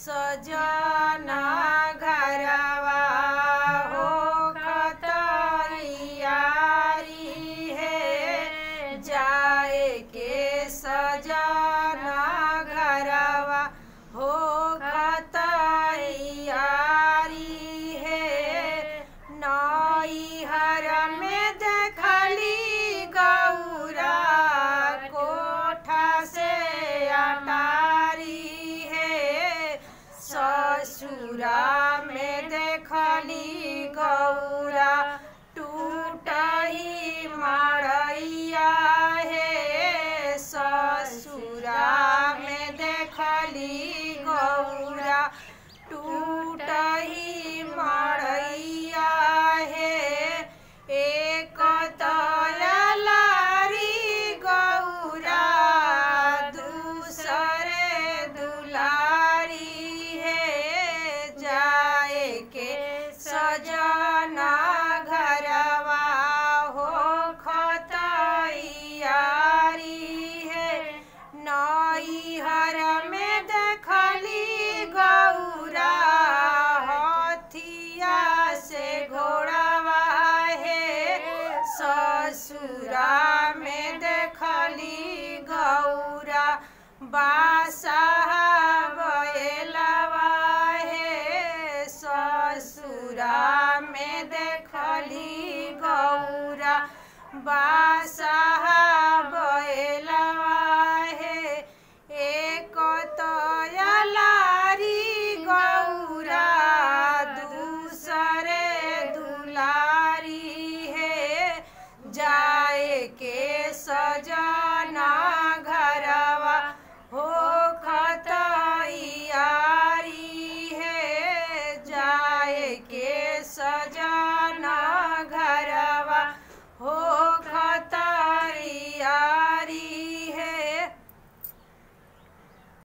सजना घरवा हो खतैयारी है जाए के सजना घरवा हो खतैयारी है नैहर में देखली गौरा कोठा से अटारी है ससुरा में देखली गौरा टूटही मड़ैया है ससुरा में देखली गौरा टूटही मड़ैया है एक तलारी गौरा दूसरे दुलारी है जाए के सजना घरवा हो खतैयारी है नैहर में देखली गौरा हथिया से घोड़ावा है ससुरा में देखली गौरा बासाहा बैलवा है ससुरा में देखली गौरा बासाहा बैलवा है एक तलारी गौरा दूसरे दुलारी है जाए के